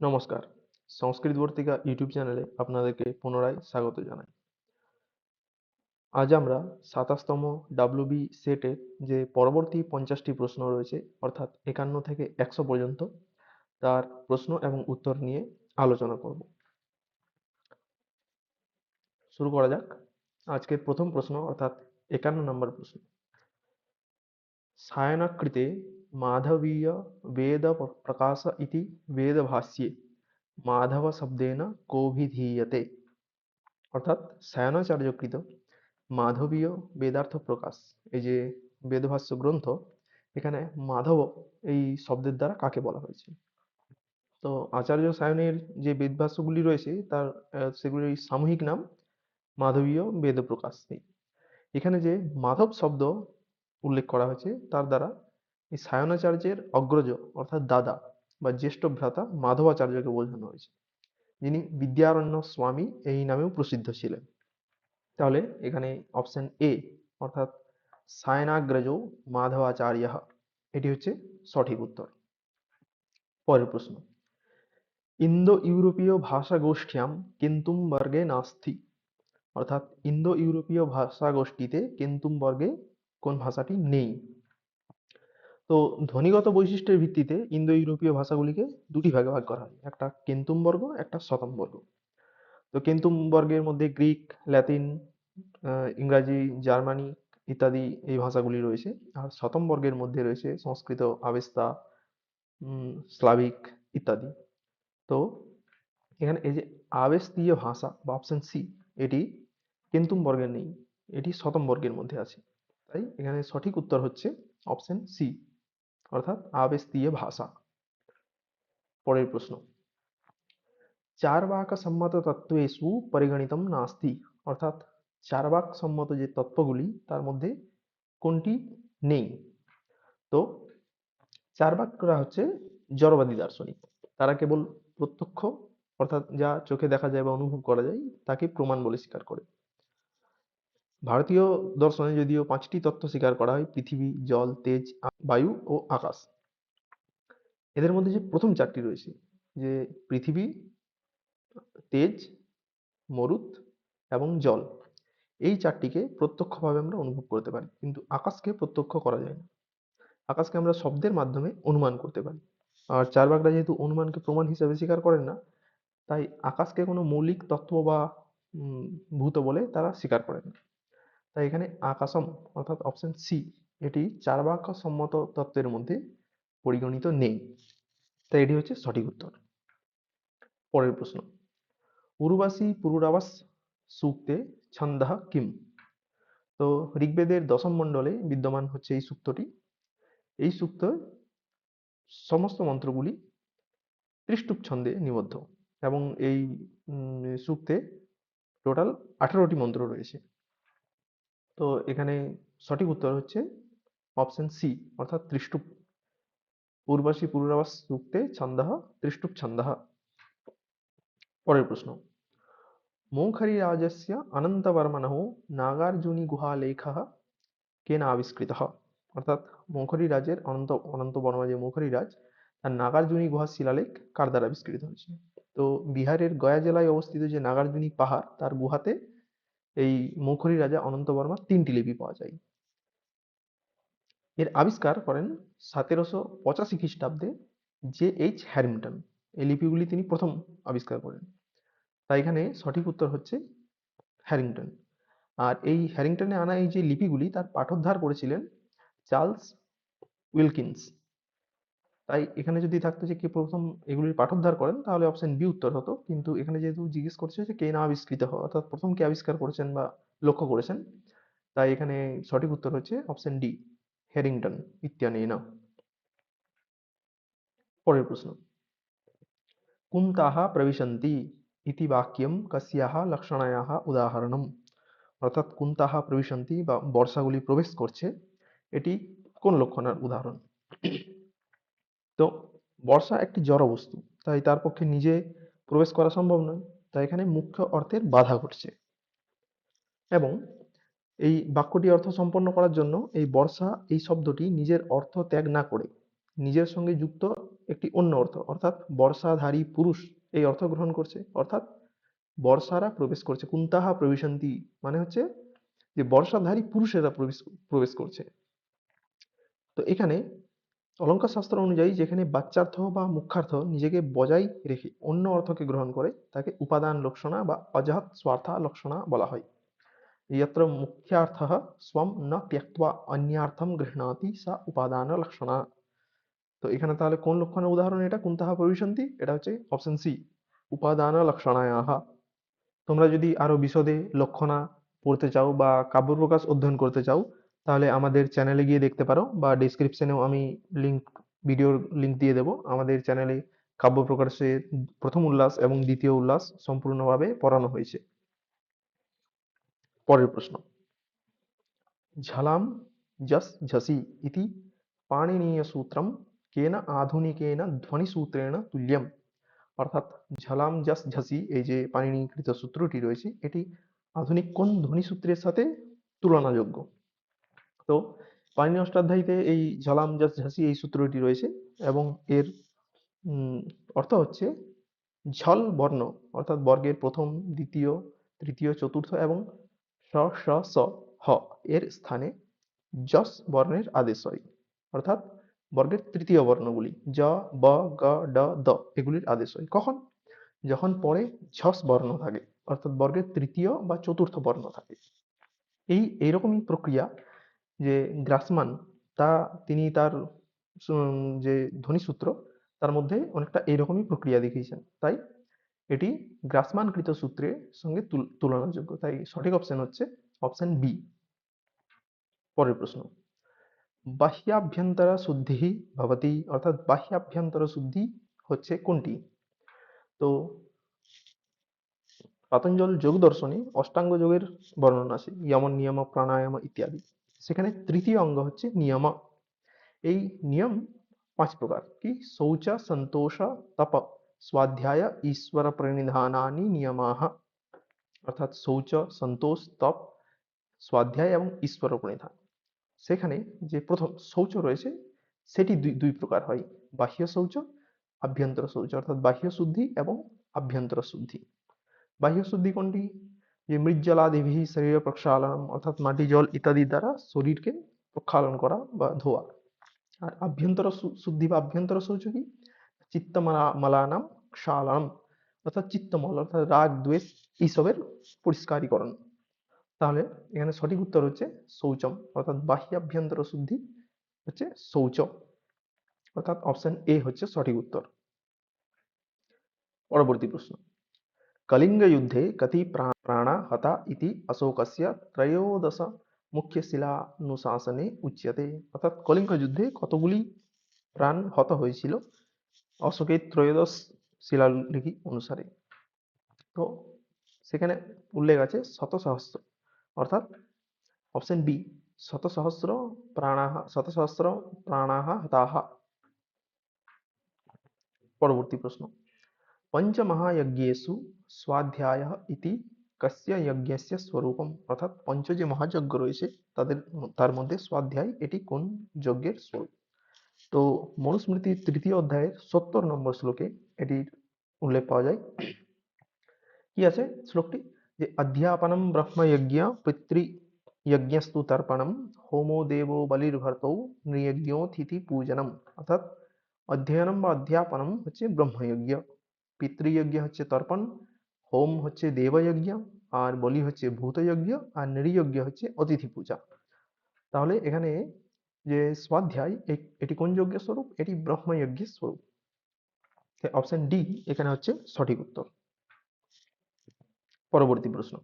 নমস্কার, সংস্কৃত বর্তিকা ইউটিউব চ্যানেলে আপনাদেরকে পুনরায় স্বাগত জানাই। আজ আমরা ২৭তম ডাব্লিউবি সেটের যে পরবর্তী ৫০টি প্রশ্ন রয়েছে, অর্থাৎ ৫১ থেকে ১০০ পর্যন্ত, তার প্রশ্ন এবং উত্তর নিয়ে আলোচনা করব। শুরু করা যাক। আজকের প্রথম প্রশ্ন অর্থাৎ ৫১ নম্বর প্রশ্ন। সায়নাকৃতে মাধবীয় বেদ প্রকাশ ইতি বেদভাষ্যে মাধব শব্দেন কোভিধীয়তে। অর্থাৎ সায়নাচার্যকৃত মাধবীয় বেদার্থ প্রকাশ, এই যে বেদভাষ্য গ্রন্থ, এখানে মাধব এই শব্দের দ্বারা কাকে বলা হয়েছে? তো আচার্য সায়নের যে বেদভাষ্যগুলি রয়েছে তার সেগুলির সামূহিক নাম মাধবীয় বেদ প্রকাশ। এখানে যে মাধব শব্দ উল্লেখ করা হয়েছে তার দ্বারা এই সায়নাচার্যের অগ্রজ অর্থাৎ দাদা বা জ্যেষ্ঠ ভ্রাতা মাধবাচার্যকে বোঝানো হয়েছে, যিনি বিদ্যারণ্য স্বামী এই নামেও প্রসিদ্ধ ছিলেন। তাহলে এখানে অপশন এ অর্থাৎ সায়নাগ্রজ মাধবাচার্য, এটি হচ্ছে সঠিক উত্তর। পরের প্রশ্ন। ইন্দো ইউরোপীয় ভাষা গোষ্ঠ্যাম কেন্তুম বর্গে নাস্তি। অর্থাৎ ইন্দো ইউরোপীয় ভাষা গোষ্ঠীতে কেন্তুম বর্গে কোন ভাষাটি নেই? তো ধ্বনিগত বৈশিষ্ট্যের ভিত্তিতে ইন্দো ইউরোপীয় ভাষাগুলিকে দুটি ভাগে ভাগ করা হয়, একটা কেন্তুম বর্গ, একটা শতম বর্গ। তো কেন্তুম বর্গের মধ্যে গ্রিক, ল্যাতিন, ইংরাজি, জার্মানি ইত্যাদি এই ভাষাগুলি রয়েছে। আর শতম বর্গের মধ্যে রয়েছে সংস্কৃত, আবেস্তা, স্লাভিক ইত্যাদি। তো এখানে এই যে আবেস্তীয় ভাষা বা অপশন সি, এটি কেন্তুম বর্গের নেই, এটি শতম বর্গের মধ্যে আছে। তাই এখানে সঠিক উত্তর হচ্ছে অপশন সি অর্থাৎ আবেস্তীয় ভাষা। পরের প্রশ্ন। চার্বাক সম্মত তত্ত্বেষু পরিগণিতম নাস্তি। অর্থাৎ চার্বাক সম্মত যে তত্ত্বগুলি তার মধ্যে কোনটি নেই? তো চার্বাকরা হচ্ছে জড়বাদী দার্শনিক। তারা কেবল প্রত্যক্ষ অর্থাৎ যা চোখে দেখা যায় বা অনুভব করা যায় তাকে প্রমাণ বলে স্বীকার করে। ভারতীয় দর্শনে যদিও ৫টি তত্ত্ব স্বীকার করা হয়, পৃথিবী, জল, তেজ, বায়ু ও আকাশ। এদের মধ্যে যে প্রথম ৪টি রয়েছে, যে পৃথিবী, তেজ, মরুত এবং জল, এই ৪টিকে প্রত্যক্ষভাবে আমরা অনুভব করতে পারি, কিন্তু আকাশকে প্রত্যক্ষ করা যায় না। আকাশকে আমরা শব্দের মাধ্যমে অনুমান করতে পারি। আর চার্বাকরা যেহেতু অনুমানকে প্রমাণ হিসেবে স্বীকার করেন না, তাই আকাশকে কোনো মৌলিক তত্ত্ব বা ভূত বলে তারা স্বীকার করেন না। তাই এখানে আকাশম অর্থাৎ অপশন সি, এটি চার্বাক সম্মত তত্ত্বের মধ্যে পরিগণিত নেই। তাই এটি হচ্ছে সঠিক উত্তর। পরের প্রশ্ন। উর্বাসী পুরুরাবাস সূক্তে ছন্দঃ কিম। তো ঋগ্বেদের দশম মণ্ডলে বিদ্যমান হচ্ছে এই সূক্তটি। এই সূক্ত সমস্ত মন্ত্রগুলি ত্রিষ্টুপ ছন্দে নিবদ্ধ এবং এই সূক্তে টোটাল 18টি মন্ত্র রয়েছে। তো এখানে সঠিক উত্তর হচ্ছে অপশন সি অর্থাৎ ত্রিষ্টুপ। উর্বাসী পুরুরাবাস সূক্তে ছন্দঃ ত্রিষ্টুপ ছন্দঃ। পরের প্রশ্ন। মৌখরীরাজস্য অনন্তবর্মণः নাগার্জুনীগুহালেখः কেন আবিষ্কৃতः। অর্থাৎ মৌখরী রাজের অনন্তবর্মা যে মৌখরী রাজ, তার নাগার্জুনী গুহার শিলালেখ কার দ্বারা আবিষ্কৃত হয়েছে? তো বিহারের গয়া জেলায় অবস্থিত যে নাগার্জুনী পাহাড়, তার গুহাতে এই মৌখরী রাজা অনন্তবর্মার 3টি লিপি পাওয়া যায়। এর আবিষ্কার করেন 1785 খ্রিস্টাব্দে জে.এইচ. হ্যারিংটন। এই লিপিগুলি তিনি প্রথম আবিষ্কার করেন। তাই এখানে সঠিক উত্তর হচ্ছে হ্যারিংটন। আর এই হ্যারিংটনে আনা এই যে লিপিগুলি তার পাঠোদ্ধার করেছিলেন চার্লস উইলকিন্স। তাই এখানে যদি থাকতো যে কে প্রথম এগুলির পাঠোদ্ধার করেন, তাহলে অপশন বি উত্তর হতো। কিন্তু এখানে যেহেতু জিজ্ঞেস করছে যে কে না আবিষ্কৃত হয়, অর্থাৎ প্রথম কে আবিষ্কার করেছেন বা লক্ষ্য করেছেন, তাই এখানে সঠিক উত্তর হচ্ছে অপশন ডি, হ্যারিংটন ইত্যনেন। পরের প্রশ্ন। কুন্তাহা প্রবিশন্তি ইতি বাক্যম কস্যাহ লক্ষণায়াহ উদাহরণম। অর্থাৎ কুন্তাহা প্রবিশন্তি বা বর্ষাগুলি প্রবেশ করছে, এটি কোন লক্ষণের উদাহরণ? তো বর্ষা একটি জড় বস্তু, তাই তার পক্ষে নিজে প্রবেশ করা সম্ভব নয়। তাই এখানে মুখ্য অর্থের বাধা ঘটছে এবং এই বাক্যটি অর্থ সম্পন্ন করার জন্য এই বর্ষা এই শব্দটি নিজের অর্থ ত্যাগ না করে নিজের সঙ্গে যুক্ত একটি অন্য অর্থ, অর্থাৎ বর্ষাধারী পুরুষ এই অর্থ গ্রহণ করছে, অর্থাৎ বর্ষারা প্রবেশ করছে। কুন্তাহা প্রবিশন্তি মানে হচ্ছে যে বর্ষাধারী পুরুষেরা প্রবেশ প্রবেশ করছে। তো এখানে অলঙ্কার শাস্ত্র অনুযায়ী যেখানে বাচ্যার্থ বা মুখ্যার্থ নিজেকে বজায় রেখে অন্য অর্থকে গ্রহণ করে তাকে উপাদান লক্ষণা বা অজাত স্বার্থা লক্ষণা বলা হয়। यत्र मुख्यार्थः स्वं न त्यक्त्वा अन्यार्थं गृह्णाति सा उपादान लक्षणा। তো এখানে তাহলে কোন লক্ষণের উদাহরণ এটা? কুন্তঃ প্রবিশন্তি, এটা হচ্ছে অপশন সি, উপাদান লক্ষণায়াঃ। তোমরা যদি আরো বিশদে লক্ষণা পড়তে চাও বা কাব্যপ্রকাশ অধ্যয়ন করতে চাও তাহলে আমাদের চ্যানেলে গিয়ে দেখতে পারো, বা ডেসক্রিপশনেও আমি লিংক, ভিডিওর লিংক দিয়ে দেবো। আমাদের চ্যানেলে কাব্যপ্রকাশের প্রথম উল্লাস এবং দ্বিতীয় উল্লাস সম্পূর্ণভাবে পড়ানো হয়েছে। পরের প্রশ্ন, झलां जस् झसि इति पाणिनीयसूत्रं केन आधुनिकेन ধ্বনিসূত্রেণ তুল্যম। অর্থাৎ ঝলাম জাস ঝাসি এই যে পাণিনিকৃত সূত্রটি রয়েছে এটি আধুনিক কোন ধ্বনিসূত্রের সাথে তুলনাযোগ্য? তো পাণিনি অষ্টাধ্যায়ীতে এই ঝলাম জাস ঝাসি এই সূত্রটি রয়েছে এবং এর অর্থ হচ্ছে ঝল বর্ণ, অর্থাৎ বর্গের প্রথম, দ্বিতীয়, তৃতীয়, চতুর্থ এবং স স স হ এর স্থানে যস বর্ণের আদেশ হয়, অর্থাৎ বর্গের তৃতীয় বর্ণগুলি জ, ব, গ, ড, দ এগুলির আদেশ হয়। কখন? যখন পরে ঝস বর্ণ থাকে, অর্থাৎ বর্গের তৃতীয় বা চতুর্থ বর্ণ থাকে। এইরকমই প্রক্রিয়া যে গ্রাসমান তিনি তার যে ধ্বনিসূত্র তার মধ্যে অনেকটা এইরকমই প্রক্রিয়া দেখিয়েছেন, তাই এটি গ্রাসমানকৃত সূত্রের সঙ্গে তুলনাযোগ্য। তাই সঠিক অপশন হচ্ছে অপশন বি। পরের প্রশ্ন, বাহ্যাভ্যন্তর শুদ্ধি ভবতি, অর্থাৎ বাহ্যাভ্যন্তর শুদ্ধি হচ্ছে কোনটি? তো পাতঞ্জল যোগ দর্শনে অষ্টাঙ্গ যোগের বর্ণনা আছে, যম, নিয়ম, প্রাণায়াম ইত্যাদি। সেখানে তৃতীয় অঙ্গ হচ্ছে নিয়ম। এই নিয়ম 5 প্রকার, কি? শৌচ, সন্তোষ, তপ, স্বাধ্যায়, ঈশ্বর প্রণিধানানি নিয়মাঃ। অর্থাৎ শৌচ, সন্তোষ, তপ, স্বাধ্যায় এবং ঈশ্বর প্রণিধান। সেখানে যে প্রথম শৌচ রয়েছে সেটি দুই প্রকার হয়, বাহ্য শৌচ, আভ্যন্তর শৌচ, অর্থাৎ বাহ্য শুদ্ধি এবং আভ্যন্তর শুদ্ধি। বাহ্য শুদ্ধি কোনটি? যে মৃজ্জলাদিভি শরীর প্রক্ষালনম, অর্থাৎ মাটি, জল ইত্যাদি দ্বারা শরীরকে প্রক্ষালন করা বা ধোয়া। আর আভ্যন্তর শুদ্ধি বা আভ্যন্তর শৌচ কি? চিত্তমালানাম ক্ষালনম, অর্থাৎ চিত্তমল অর্থাৎ রাগ, দ্বেষ এইসবের পরিষ্কারীকরণ। তাহলে এখানে সঠিক উত্তর হচ্ছে শৌচম, অর্থাৎ বাহ্যাভ্যন্তর শুদ্ধি হচ্ছে শৌচ, অর্থাৎ অপশন এ হচ্ছে সঠিক উত্তর। পরবর্তী প্রশ্ন, कलिंग युद्धे कति प्राणा हता इति अशोकस्य त्रयोदश मुख्यशिलानुशासने उच्यते। অর্থাৎ কলিঙ্গ যুদ্ধে কতগুলি প্রাণ হত হয়েছিল অশোকের ত্রয়োদশ শিলালিপি অনুসারে? তো সেখানে উল্লেখ আছে শত সহস্র, অর্থাৎ অপশন বি, শত সহস্র প্রাণাহ হতাহ। পরবর্তী প্রশ্ন, পঞ্চমহাযজ্ঞেষু স্বাধ্যায়ः ইতি কস্য যজ্ঞস্য স্বরূপম। অর্থাৎ পঞ্চ যে মহাযজ্ঞ রয়েছে তার মধ্যে স্বাধ্যায় এটি কোন যজ্ঞের স্বরূপ? তো মনুস্মৃতির 3য় অধ্যায়ের 70 নম্বর শ্লোকে এটির উল্লেখ পাওয়া যায়। কি আছে শ্লোকটি? যে অধ্যাপনম ব্রহ্মযজ্ঞ পিতৃযজ্ঞস্তু তর্পণম হোমো দেবো বলির্ভর্তৌ নৃযজ্ঞোথিতি পূজনম। অর্থাৎ অধ্যয়নম বা অধ্যাপনম হচ্ছে ব্রহ্মযজ্ঞ, পিতৃযজ্ঞ হচ্ছে তর্পণ, হোম হচ্ছে দেবযজ্ঞ, আর বলি হচ্ছে ভূতযজ্ঞ, আর নৃযজ্ঞ হচ্ছে অতিথি পূজা। তাহলে এখানে যে স্বাধ্যায় এটি কোন যজ্ঞের স্বরূপ? এটি ব্রহ্মযজ্ঞের স্বরূপ। অপশন ডি এখানে হচ্ছে সঠিক উত্তর। পরবর্তী প্রশ্ন,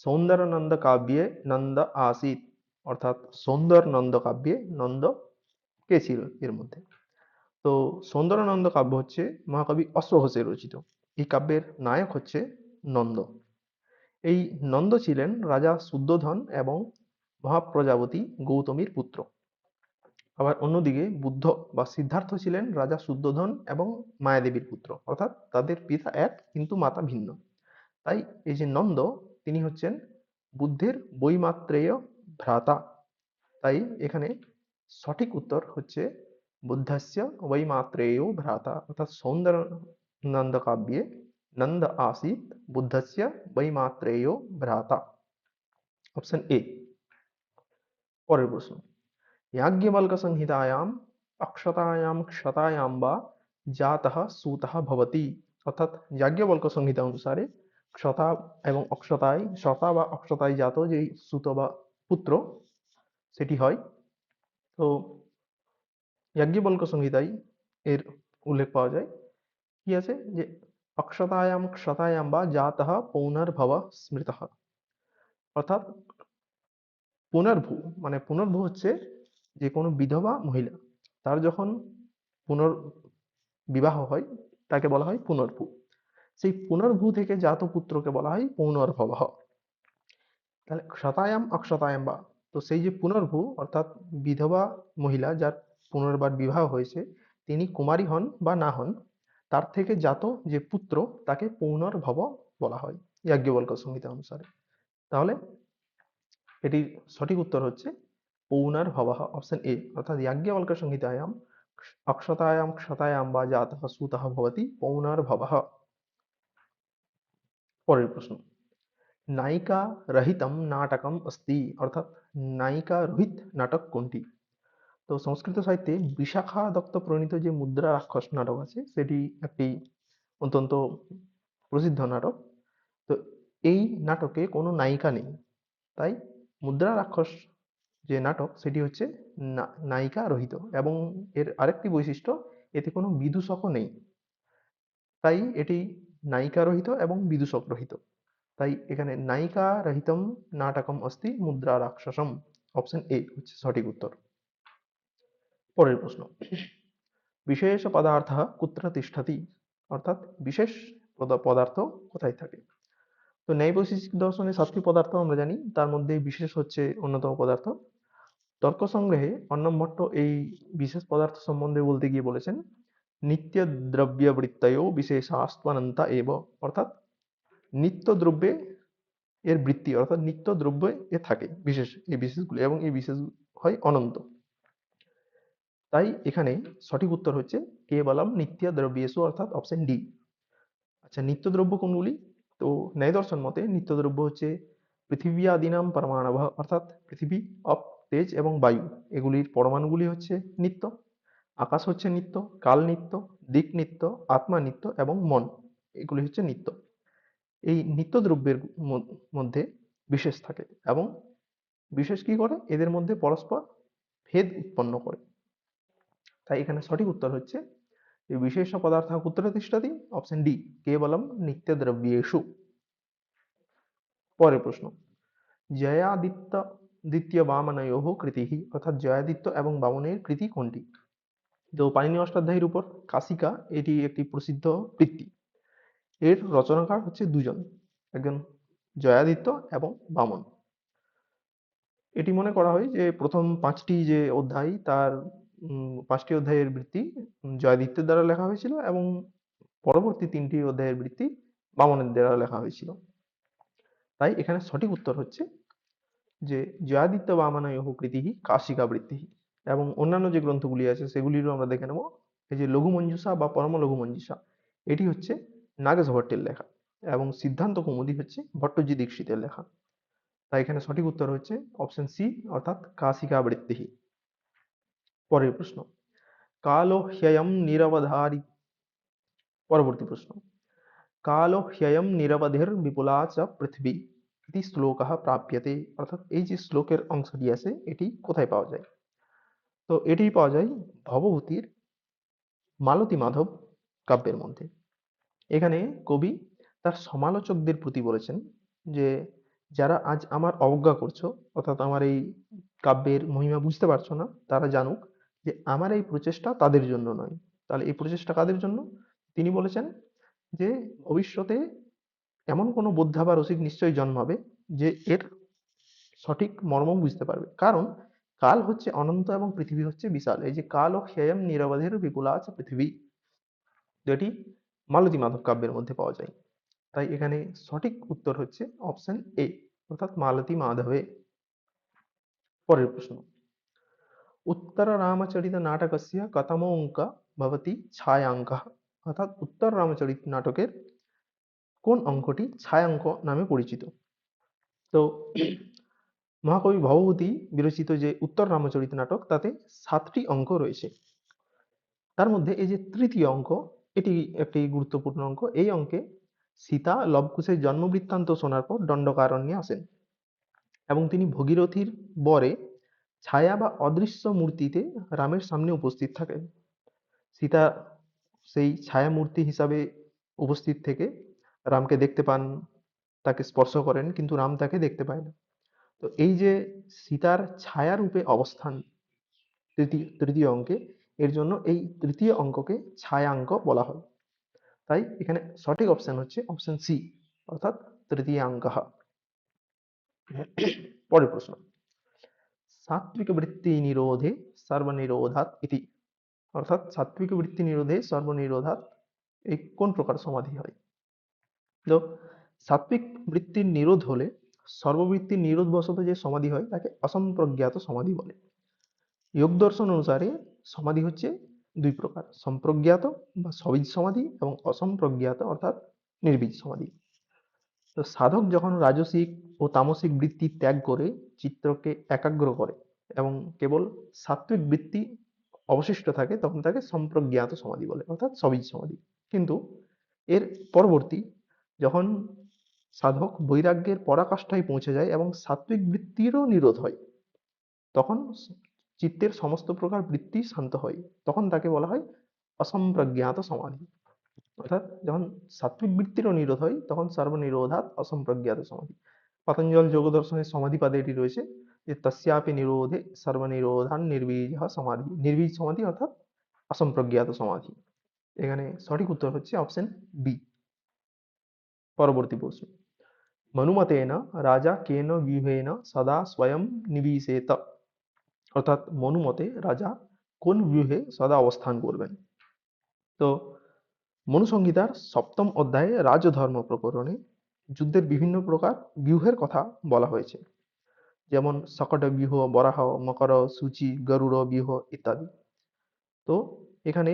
সৌন্দর্য নন্দ কাব্যে নন্দ আসিত, অর্থাৎ সৌন্দর্য নন্দ কাব্যে নন্দ কে ছিল এর মধ্যে? তো সৌন্দর্য নন্দ কাব্য হচ্ছে মহাকবি অশ্বঘোষের রচিত। এই কাব্যের নায়ক হচ্ছে নন্দ। এই নন্দ ছিলেন রাজা শুদ্ধোধন এবং মহাপ্রজাপতি গৌতমীর পুত্র। আবার অন্যদিকে বুদ্ধ বা সিদ্ধার্থ ছিলেন রাজা শুদ্ধোধন এবং মায়াদেবীর পুত্র, অর্থাৎ তাদের পিতা এক কিন্তু মাতা ভিন্ন। তাই এই যে নন্দ তিনি হচ্ছেন বুদ্ধের বৈমাত্রেয় ভ্রাতা। তাই এখানে সঠিক উত্তর হচ্ছে बुद्धस्य वैमात्रेयो भ्राता अर्थात सौंदर्य नंद काव्ये नंद आसीत् बुद्धस्य वैमात्रेयो भ्राता। Option A. পরের প্রশ্ন, याज्ञवल्क्य संहितायाम अक्षतायाम क्षतायाम वा जातः सूतः भवति অর্থাৎ याज्ञवल्क्य संहिता অনুসারে क्षता এবং অক্ষতায় শতা বা অক্ষতায় জাত যে সুত বা পুত্র সেটি হয়। তো याज्ञवल्क्य संहिताয় এর উল্লেখ পাওয়া যায় কি আছে যে অক্ষতায়াম ক্ষতায়াম বা জাতः পৌনর্ভব স্মৃতः অর্থাৎ পুনর্ভূ মানে পুনর্ভূ হচ্ছে যে কোনো বিধবা মহিলা তার যখন পুনর্বিবাহ হয় তাকে বলা হয় পুনর্ভূ। সেই পুনর্ভূ থেকে জাত পুত্রকে বলা হয় পৌনর্ভবঃ। তাহলে শতায়াম অক্ষতায়াম বা, তো সেই যে পুনর্ভূ অর্থাৎ বিধবা মহিলা যার পুনর্বার বিবাহ হয়েছে তিনি কুমারী হন বা না হন তার থেকে জাত যে পুত্র তাকে পৌনর্ভব বলা হয় याज्ञवल्क्य संहिता অনুসারে। তাহলে এটির সঠিক উত্তর হচ্ছে পৌনর্ভবः অপশন এ অর্থাৎ याज्ञवल्क्य संहितायाम अक्षतायाम क्षतायाम বা জাতः সুতः ভবতি পৌনর্ভবः। পরের প্রশ্ন, নায়িকা রহিতম নাটকম अस्ति অর্থাৎ নায়িকা রহিত নাটক কোনটি? তো সংস্কৃত সাহিত্যে বিশাখা দত্ত প্রণীত যে মুদ্রা রাক্ষস নাটক আছে সেটি একটি অত্যন্ত প্রসিদ্ধ নাটক। তো এই নাটকে কোনো নায়িকা নেই, তাই মুদ্রা রাক্ষস যে নাটক সেটি হচ্ছে নায়িকা রহিত এবং এর আরেকটি বৈশিষ্ট্য এতে কোনো বিদূষকও নেই, তাই এটি নায়িকা রহিত এবং বিদূষক রহিত। তাই এখানে নায়িকা রহিতম নাটকম अस्ति মুদ্রা রাক্ষসম অপশন এ হচ্ছে সঠিক উত্তর। পরের প্রশ্ন, বিশেষ পদার্থ কুত্র তিষ্ঠতি অর্থাৎ বিশেষ পদার্থ কোথায় থাকে? তো ন্যায় বৈশিষ্ট্য দর্শনে 7টি পদার্থ আমরা জানি, তার মধ্যে বিশেষ হচ্ছে অন্যতম পদার্থ। তর্ক সংগ্রহে অর্ণব ভট্ট এই বিশেষ পদার্থ সম্বন্ধে বলতে গিয়ে বলেছেন নিত্য দ্রব্যবৃত্তয়ো বিশেষাস্ত্বনন্তা এব অর্থাৎ নিত্য দ্রব্যে এর বৃত্তি অর্থাৎ নিত্য দ্রব্যে এ থাকে বিশেষ এই বিশেষগুলি এবং এই বিশেষ হয় অনন্ত। তাই এখানে সঠিক উত্তর হচ্ছে কেবলম নিত্য দ্রব্যেষু অর্থাৎ অপশন ডি। আচ্ছা, নিত্য দ্রব্য কোনগুলি? তো ন্যায় দর্শন মতে নিত্য দ্রব্য হচ্ছে পৃথিবী আদিনাম পরমাণব অর্থাৎ পৃথিবী অপ তেজ এবং বায়ু এগুলির পরমাণুগুলি হচ্ছে নিত্য। আকাশ হচ্ছে নিত্য, কাল নিত্য, দিক নিত্য, আত্মা নিত্য এবং মন এগুলি হচ্ছে নিত্য। এই নিত্য দ্রব্যের মধ্যে বিশেষ থাকে এবং বিশেষ কি করে এদের মধ্যে পরস্পর ভেদ উৎপন্ন করে। তাই এখানে সঠিক উত্তর হচ্ছে বিশেষ পদার্থ কুত্র তিষ্ঠতি অপশন ডি কেবলম নিত্য দ্রব্যেষু। পরের প্রশ্ন, জয়াদিত্য দ্বিতীয় বামনয়োঃ কৃতিঃ অর্থাৎ জয়াদিত্য এবং বামনের কৃতি কোনটি? তো পাণিনি অষ্টাধ্যায়ীর উপর কাশিকা এটি একটি প্রসিদ্ধ কৃতি। এর রচনাকার হচ্ছে দুজন, একজন জয়াদিত্য এবং বামন। এটি মনে করা হয় যে প্রথম 5টি যে অধ্যায় তার 5টি অধ্যায়ের বৃত্তি জয়াদিত্যের দ্বারা লেখা হয়েছিল এবং পরবর্তী 3টি অধ্যায়ের বৃত্তি বামনের দ্বারা লেখা হয়েছিল। তাই এখানে সঠিক উত্তর হচ্ছে যে জয়াদিত্য বামনয়োঃ কৃতিঃ কাশিকা বৃত্তিঃ। এবং অন্যান্য যে গ্রন্থগুলি আছে সেগুলিরও আমরা দেখে নেব। এই যে লঘু মঞ্জুষা বা পরম লঘু মঞ্জুষা এটি হচ্ছে নাগেশ ভট্টের লেখা এবং সিদ্ধান্ত কৌমুদী হচ্ছে ভট্টজি দীক্ষিতের লেখা। তাই এখানে সঠিক উত্তর হচ্ছে অপশন সি অর্থাৎ কাশিকা বৃত্তিঃ। পরের প্রশ্ন, কালো হ্যয়ম নিরবধারি পরবর্তী প্রশ্ন, কালো হ্যয়ম নিরবধির বিপুলা চ পৃথিবী ইতি শ্লোকঃ প্রাপ্যতে অর্থাৎ এই যে শ্লোকের অংশটি আছে এটি কোথায় পাওয়া যায়? তো এটি পাওয়া যায় ভবভূতির মালতী মাধব কাব্যের মধ্যে। এখানে কবি তার সমালোচকদের প্রতি বলেছেন যে যারা আজ আমার অবজ্ঞা করছো অর্থাৎ আমার এই কাব্যের মহিমা বুঝতে পারছো না তারা জানুক যে আমার এই প্রচেষ্টা তাদের জন্য নয়। তাহলে এই প্রচেষ্টা কাদের জন্য? তিনি বলেছেন যে ভবিষ্যতে এমন কোনো বোদ্ধা বা রসিক নিশ্চয়ই জন্মাবে যে এর সঠিক মর্ম বুঝতে পারবে। কারণ কাল হচ্ছে অনন্ত এবং পৃথিবী হচ্ছে বিশাল। এই যে কাল ও ক্ষয়ম নিরবধির বিপুলা আছে পৃথিবী, যেটি মালতী মাধব কাব্যের মধ্যে পাওয়া যায়। তাই এখানে সঠিক উত্তর হচ্ছে অপশন এ অর্থাৎ মালতী মাধবে। পরের প্রশ্ন, उत्तररामचरितनाटकस्य कतमो अङ्कः भवति छायाङ्कः অর্থাৎ উত্তর রামচরিত নাটকের কোন অঙ্কটি ছায়াঙ্ক নামে পরিচিত। তো মহাকবি ভবভূতি বিরচিত যে উত্তর রামচরিত নাটক তাতে 7টি অঙ্ক রয়েছে। তার মধ্যে এই যে তৃতীয় অঙ্ক, এটি একটি গুরুত্বপূর্ণ অঙ্ক। এই অঙ্কে সীতা লবকুশের জন্মবৃত্তান্ত শোনার পর দণ্ডকারণ্যে আসেন এবং তিনি ভগীরথীর বরে ছায়া বা অদৃশ্য মূর্তিতে রামের সামনে উপস্থিত থাকেন। সীতা সেই ছায়া মূর্তি হিসাবে উপস্থিত থেকে রামকে দেখতে পান, তাকে স্পর্শ করেন, কিন্তু রাম তাকে দেখতে পায় না। তো এই যে সীতার ছায়া রূপে অবস্থান তৃতীয় অঙ্কে, এর জন্য এই তৃতীয় অঙ্ককে ছায়াঙ্ক বলা হয়। তাই এখানে সঠিক অপশন হচ্ছে অপশন সি, অর্থাৎ তৃতীয়াঙ্ক। পরের প্রশ্ন, সাত্বিক বৃত্তি নিরোধে সর্বনিরোধাৎ ইতি, অর্থাৎ সাত্বিক বৃত্তি নিরোধে সর্বনিরোধাৎ এই কোন প্রকার সমাধি হয়? তো সাত্বিক বৃত্তির নিরোধ হলে সর্ববৃত্তির নিরোধ বশত যে সমাধি হয় তাকে অসম্প্রজ্ঞাত সমাধি বলে। যোগ দর্শন অনুসারে সমাধি হচ্ছে দুই প্রকার, সম্প্রজ্ঞাত বা সবীজ সমাধি এবং অসম্প্রজ্ঞাত অর্থাৎ নির্বীজ সমাধি। তো সাধক যখন রাজসিক ও তামসিক বৃত্তি ত্যাগ করে চিত্তকে একাগ্র করে এবং কেবল সাত্বিক বৃত্তি অবশিষ্ট থাকে তখন তাকে সম্প্রজ্ঞাত সমাধি বলে, অর্থাৎ সবীজ সমাধি। কিন্তু এর পরবর্তী যখন সাধক বৈরাগ্যের পরাকাষ্ঠায় পৌঁছে যায় এবং সাত্বিক বৃত্তিরও নিরোধ হয়, তখন চিত্তের সমস্ত প্রকার বৃত্তি শান্ত হয়, তখন তাকে বলা হয় অসম্প্রজ্ঞাত সমাধি। অর্থাৎ যখন সাত্বিক বৃত্তিরও নিরোধ হয় তখন সর্বনিরোধাৎ অসম্প্রজ্ঞাত সমাধি। পতঞ্জল যোগ দর্শনের সমাধিপাদে এটি রয়েছে যে তস্যাপি নিরোধে সর্বনিরোধান নির্বীজ সমাধি। নির্বীজ সমাধি অর্থাৎ অসম্প্রজ্ঞাত সমাধি। এখানে সঠিক উত্তর হচ্ছে অপশন বি। পরবর্তী প্রশ্ন, মনুমতেন রাজা কেন ব্যূহেন সদা স্বয়ং নিবিশেত, অর্থাৎ মনুমতে রাজা কোন ব্যূহে সদা অবস্থান করবেন? তো মনুসংহিতার 7ম অধ্যায়ে রাজধর্ম প্রকরণে যুদ্ধের বিভিন্ন প্রকার ব্যূহের কথা বলা হয়েছে, যেমন শকট ব্যূহ, বরাহ, মকর, সূচি, গরুড় ব্যূহ ইত্যাদি। তো এখানে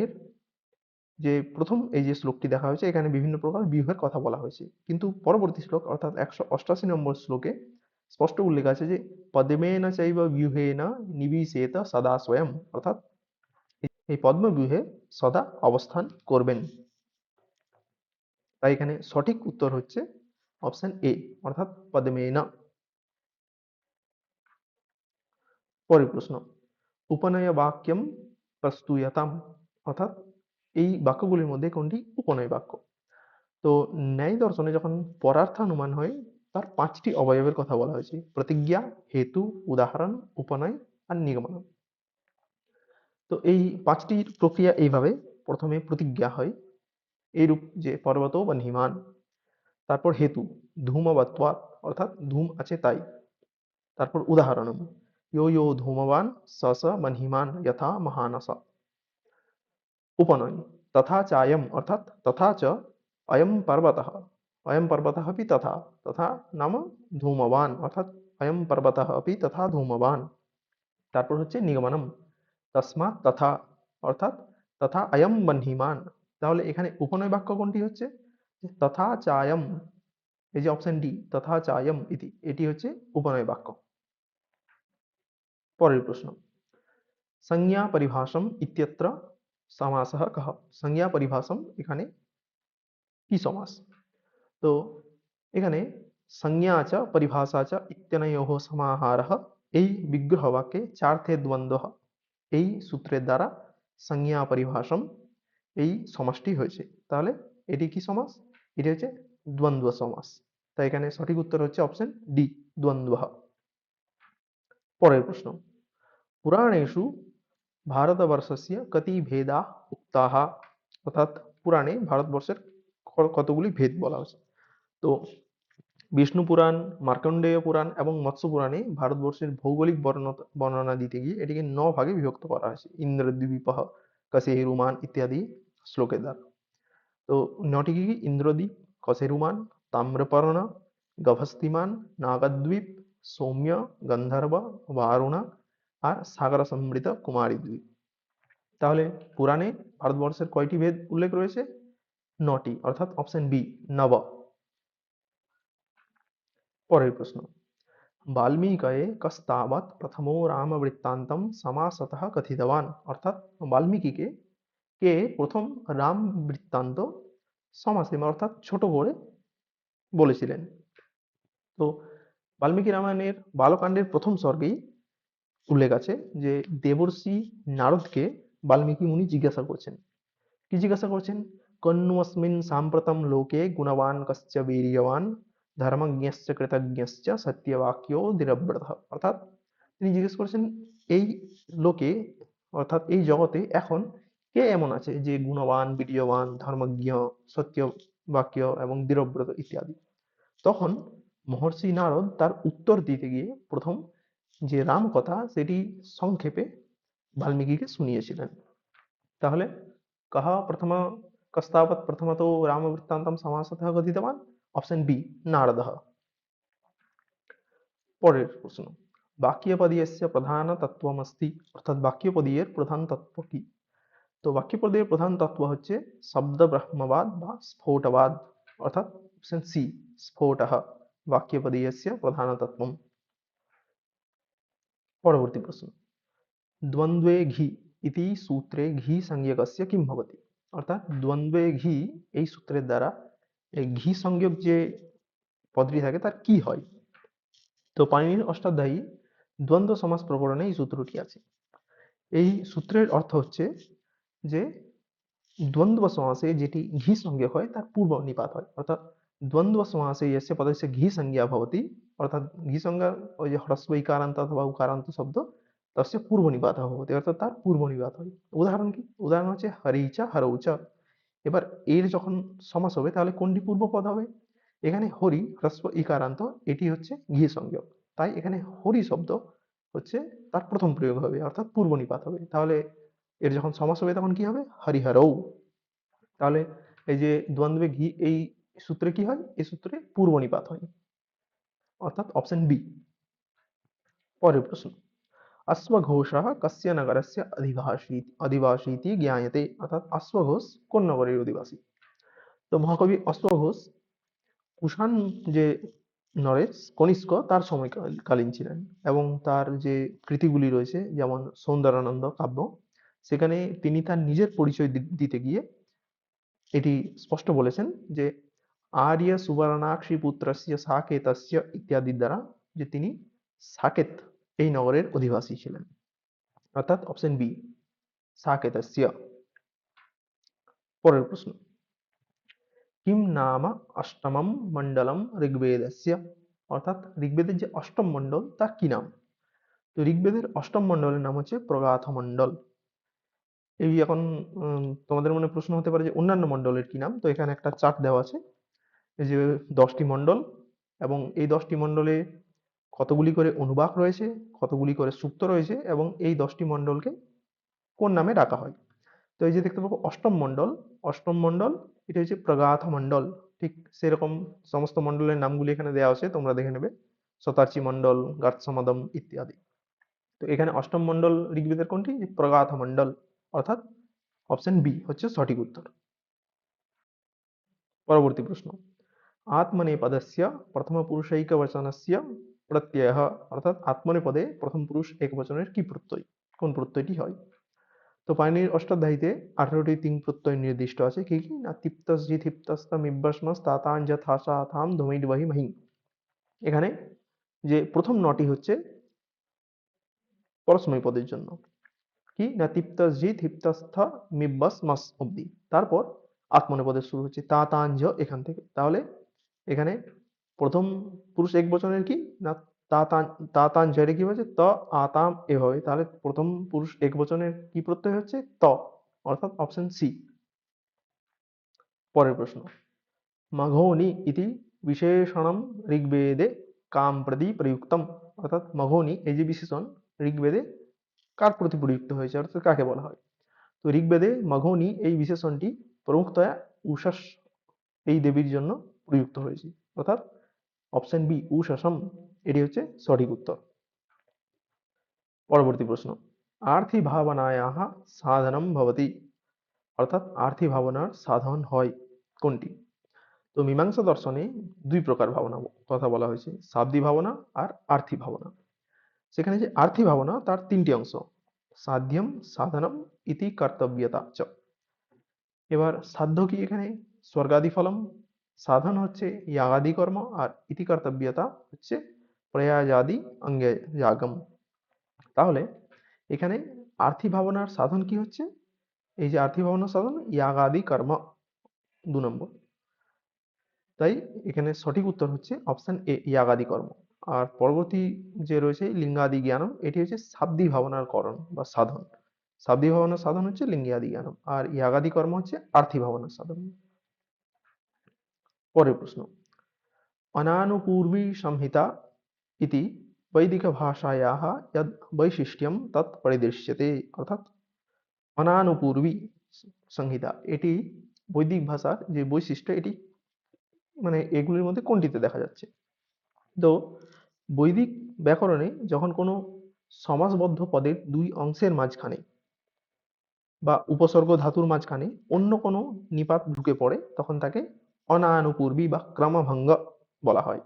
যে প্রথম এই যে শ্লোকটি দেখা হয়েছে এখানে বিভিন্ন প্রকার ব্যূহের কথা বলা হয়েছে, কিন্তু পরবর্তী শ্লোক অর্থাৎ 188 নম্বর শ্লোকে স্পষ্ট উল্লেখ আছে যে পদ্মেন চৈব ব্যূহেন নিবিশেত সদা স্বয়ং, অর্থাৎ এই পদ্ম ব্যূহে সদা অবস্থান করবেন। তাই এখানে সঠিক উত্তর হচ্ছে অপশন এ, অর্থাৎ পদ্মেন। পরের প্রশ্ন, উপনয় বাক্যম প্রস্তুয়তাম, অর্থাৎ এই বাক্যগুলির মধ্যে কোনটি উপনয় বাক্য? তো ন্যায় দর্শনে যখন পরার্থানুমান হয় তার 5টি অবয়বের কথা বলা হয়েছে, প্রতিজ্ঞা, হেতু, উদাহরণ, উপনয় আর নিগমন। তো এই 5টির প্রক্রিয়া এইভাবে, প্রথমে প্রতিজ্ঞা হয় এইরূপ যে পর্বত বহ্নিমান, তারপর হেতু ধূমবত্বাৎ, অর্থাৎ ধূম আছে তাই, তারপর উদাহরণ ইয়ো ইয়ো ধূমবান স স বহ্নিমান যথা মহানস, উপনয় তথা চায়ম, অর্থাৎ তথা চ অয়ম পর্বতঃ, অয়ম পর্বতঃ अपि তথা, তথা নাম ধূমবান, অর্থাৎ অয়ম পর্বতঃ अपि তথা ধূমবান। তারপর হচ্ছে নিগমনম, তস্মাৎ তথা, অর্থাৎ তথা অয়ম বহ্নিমান। তাহলে এখানে উপনয় বাক্য কোনটি হচ্ছে? তথা চায়ম, এই যে অপশন ডি তথা চায়ম ইতি, এটি হচ্ছে উপনয় বাক্য। পরের প্রশ্ন, संज्ञा परिभाषम इत्यत्र समासः कः, संज्ञा परिभाषम এখানে কি সমাস? তো এখানে संज्ञा च परिभाषा च इत्यनयोः समाहारः, এই বিগ্রহ বাক্যে চার্থে দ্বন্দ্ব, এই সূত্রের দ্বারা संज्ञा परिभाषम এই সমাসটি হয়েছে। তাহলে এটি কি সমাস? এটি হচ্ছে দ্বন্দ্ব সমাস। তাই এখানে সঠিক উত্তর হচ্ছে অপশন ডি, দ্বন্দ্ব। পরের প্রশ্ন, পুরাণেষু ভারতবর্ষस्य কতি ভেদা উক্তাः, অর্থাৎ পুরাণে ভারতবর্ষের কতগুলি ভেদ বলা হয়েছে? তো বিষ্ণু পুরাণ, মার্কণ্ডেয় পুরাণ এবং মৎস্য পুরাণে ভারতবর্ষের ভৌগোলিক বর্ণনা দিতে গিয়ে এটিকে 9 ভাগে বিভক্ত করা হয়েছে, ইন্দ্রদ্বীপঃ, কশেরুমান ইত্যাদি শ্লোকের দ্বারা। তো 9টি কি? ইন্দ্রদ্বীপ, কশেরুমান, তাম্রপর্ণ, গভস্তিমান, নাগদ্বীপ, সৌম্য, গন্ধর্ব, বারুণ, আর সাগর সমৃত কুমারী দ্বীপ। তাহলে পুরাণে ভারতবর্ষের কয়টি বেদ উল্লেখ রয়েছে? 9টি, অর্থাৎ অপশন বি, নব। পরের প্রশ্ন, বাল্মীকয়ে কস্তাবৎ প্রথমো রামবৃত্তান্তম সমাসতঃ কথিতবান, অর্থাৎ বাল্মীকিকে কে প্রথম রাম বৃত্তান্ত সমাসে অর্থাৎ ছোট করে বলেছিলেন? তো বাল্মীকি রামায়ণের বালকাণ্ডের প্রথম স্বর্গেই উল্লেখ আছে যে দেবর্ষি নারদকে বাল্মীকি মুনি জিজ্ঞাসা করছেন। কি জিজ্ঞাসা করছেন? কন্নুস্মিন সাম্প্রতম লোকে গুণবান কশ্চ বীর্যবান ধর্মজ্ঞশ্চ কৃতজ্ঞশ্চ সত্যবাক্যো দৃঢ়ব্রত, অর্থাৎ তিনি জিজ্ঞেস করছেন এই লোকে অর্থাৎ এই জগতে এখন কে এমন আছে যে গুণবান, বীর্যবান, ধর্মজ্ঞ, সত্য বাক্য এবং দৃঢ়ব্রত ইত্যাদি। তখন মহর্ষি নারদ তার উত্তর দিতে গিয়ে প্রথম যে রাম কথা সেটি সংক্ষেপে বাল্মীকিকে শুনিয়েছিলেন। তাহলে कः प्रथम कस्तावत् प्रथमतो रामवृत्तान्तं समासतः कथितवान्? Option B, নারদः। পরের প্রশ্ন, বাক্যপদীয়স্য প্রধান তত্ত্বমস্তি, অর্থাৎ বাক্যপদীয়ের প্রধান তত্ত্ব কি? তো বাক্যপদীয়ের প্রধান তত্ত্ব হচ্ছে শব্দ ব্রহ্মবাদ বা স্ফোটবাদ, অর্থাৎ অপশন সি, স্ফোটः বাক্যপদীয়স্য প্রধান তত্ত্বম। পরবর্তী প্রশ্ন, দ্বন্দ্বে ঘি ইতি সূত্রে ঘি সংজ্ঞকস্য কিম ভবতি, অর্থাৎ দ্বন্দ্বে ঘি এই সূত্রের দ্বারা এই ঘি সংযোগ যে পদটি থাকে তার কি হয়? তো পাণিনির অষ্টাধ্যায়ী দ্বন্দ্ব সমাস প্রকরণে এই সূত্রটি আছে। এই সূত্রের অর্থ হচ্ছে যে দ্বন্দ্ব সমাসে যেটি ঘি সংজ্ঞক হয় তার পূর্ব নিপাত হয়, অর্থাৎ দ্বন্দ্ব সমাসে यस्य পদस्य ঘি সংজ্ঞা ভবতি, অর্থাৎ ঘি সংজ্ঞা ওই যে হ্রস্ব ইকারান্ত অথবা উকারান্ত শব্দ তস্য পূর্ব নিপাতः ভবতি, অর্থাৎ তার পূর্ব নিপাত হয়। উদাহরণ কি? উদাহরণ হচ্ছে হরিচ হরৌচ। এবার এর যখন সমাস হবে তাহলে কোনটি পূর্বপদ হবে? এখানে হরি হ্রস্ব ইকারান্ত, এটি হচ্ছে ঘি সংযোগ, তাই এখানে হরি শব্দ হচ্ছে তার প্রথম প্রয়োগ হবে, অর্থাৎ পূর্ব নিপাত হবে। তাহলে এর যখন সমাস হবে তখন কি হবে? হরিহরৌ। তাহলে এই যে দ্বন্দ্বে ঘি এই সূত্রে কি হয়? এই সূত্রে পূর্ব নিপাত হয়, অর্থাৎ অপশন বি। পরের প্রশ্ন, অশ্বঘোষः কস্য নগরস্য অধিবাসীতি জ্ঞায়তে, অর্থাৎ অশ্বঘোষ কোন নগরের অধিবাসী? তো মহাকবি অশ্বঘোষ কুষাণ যে নরেশ কনিষ্ক তার সময়কালীন ছিলেন, এবং তার যে কৃতিগুলি রয়েছে যেমন সৌন্দরানন্দ কাব্য, সেখানে তিনি তার নিজের পরিচয় দিতে গিয়ে এটি স্পষ্ট বলেছেন যে আর্য সুবর্ণাক্ষী পুত্রস্য সাকেতস্য ইত্যাদি দ্বারা যে তিনি সাকেত এই নগরের অধিবাসী ছিলেন, অর্থাৎ অপশন বি, সাকেতস্য। পরের প্রশ্ন, কিম নাম অষ্টমম মণ্ডলম ঋগ্বেদস্য, অর্থাৎ ঋগ্বেদের যে অষ্টম মণ্ডল তার কি নাম? তো ঋগ্বেদের অষ্টম মণ্ডলের নাম হচ্ছে প্রগাথ মণ্ডল। এই এখন তোমাদের মনে প্রশ্ন হতে পারে যে অন্যান্য মণ্ডলের কি নাম? তো এখানে একটা চার্ট দেওয়া আছে, এই যে 10টি মণ্ডল, এবং এই 10টি মণ্ডলে কতগুলি করে অনুবাক রয়েছে, কতগুলি করে সূক্ত রয়েছে, এবং এই 10টি মণ্ডলকে কোন নামে ডাকা হয়। তো এই যে দেখতে পাবো অষ্টম মণ্ডল, অষ্টম মণ্ডল এটা হচ্ছে প্রগাথ মণ্ডল। ঠিক সেরকম সমস্ত মণ্ডলের নামগুলি এখানে দেওয়া আছে, তোমরা দেখে নেবে, শতার্চি মণ্ডল, গার্হস্থ্যমদম ইত্যাদি। তো এখানে অষ্টম মণ্ডল ঋগ্বেদের কোনটি? প্রগাথ মণ্ডল, অর্থাৎ অপশন বি হচ্ছে সঠিক উত্তর। পরবর্তী প্রশ্ন, আত্মনেপদস্য প্রথমপুরুষৈকবচনস্য প্রত্যয়ः, অর্থাৎ আত্মনেপদে প্রথম পুরুষ একবচনের কি প্রত্যয়, কোন প্রত্যয়টি হয়? তো পাণিনির অষ্টাধ্যায়ীতে 18টি তিং প্রত্যয় নির্দিষ্ট আছে। কি কি? না তিপ্তস জি থিপ্তস্তম ইব্বসমস তাতান যথা সা থাম ধমিড বহি মহি। এখানে যে প্রথম 9টি হচ্ছে পরস্মৈ পদের জন্য। কি না তিপ্তস জি থিপ্তস্থ মিব্বস মস অব্দি, তারপর আত্মনেপদের শুরু হচ্ছে তা তান জ এখান থেকে। তাহলে এখানে প্রথম পুরুষ এক বচনের কি না তা তান, তা তান জয়রে কি হয়েছে? ত আতাম এভাবে। তাহলে প্রথম পুরুষ এক বচনের কি প্রত্যয় হচ্ছে? ত, অর্থাৎ অপশন সি। পরের প্রশ্ন, মঘোনি ইতি বিশেষণম ঋগ্বেদে কাম প্রতি প্রযুক্তম, অর্থাৎ মঘোনি এই যে বিশেষণ ঋগ্বেদে কার প্রতি প্রযুক্ত হয়েছে, অর্থাৎ কাকে বলা হয়? তো ঋগ্বেদে মঘোনি এই বিশেষণটি প্রমুখতয়া উষস এই দেবীর জন্য প্রযুক্ত হয়েছে, অর্থাৎ অপশন বি উষসম এটি হচ্ছে সঠিক উত্তর। পরবর্তী প্রশ্ন, আর্থি ভাবনায়াহ সাধনম ভবতি, অর্থাৎ আর্থি ভাবনার সাধন হয় কোনটি? তো মীমাংসা দর্শনে দুই প্রকার ভাবনা কথা বলা হয়েছে, শাব্দি ভাবনা আর আর্থি ভাবনা। সেখানে যে আর্থি ভাবনা তার তিনটি অংশ, সাধ্যম, সাধনম, ইতি কর্তব্যতা চ। এবার সাধ্য কি এখানে স্বর্গাদি ফলম, সাধন হচ্ছে ইয়াগাদি কর্ম, আর ইতি কর্তব্যতা হচ্ছে প্রয়াজাদি অঙ্গে যাগম। তাহলে এখানে আর্থি ভাবনার সাধন কি হচ্ছে? এই যে আর্থি ভাবনার সাধন ইয়াগাদি কর্ম, 2 নম্বর। তাই এখানে সঠিক উত্তর হচ্ছে অপশন এ, ইয়াগাদি কর্ম। আর পরবর্তী যে রয়েছে লিঙ্গাদি জ্ঞানম, এটি হচ্ছে শাব্দি ভাবনার করণ বা সাধন। শাব্দি ভাবনার সাধন হচ্ছে লিঙ্গাদি জ্ঞানম, আর ইয়াগাদি কর্ম হচ্ছে আর্থি ভাবনার সাধন। পরের প্রশ্ন, অনানুপূর্বী সংহিতা ইতি বৈদিক ভাষায়াः यद् বৈশিষ্ট্যম তৎ পরিদৃশ্যতে, অর্থাৎ অনানুপূর্বী সংহিতা এটি বৈদিক ভাষার যে বৈশিষ্ট্য, এটি মানে এগুলির মধ্যে কোনটিতে দেখা যাচ্ছে? তো বৈদিক ব্যাকরণে যখন কোনো সমাসবদ্ধ পদের দুই অংশের মাঝখানে বা উপসর্গ ধাতুর মাঝখানে অন্য কোনো নিপাত ঢুকে পড়ে, তখন তাকে অনানুপূর্বী বা ক্রমভঙ্গ বলা হয়।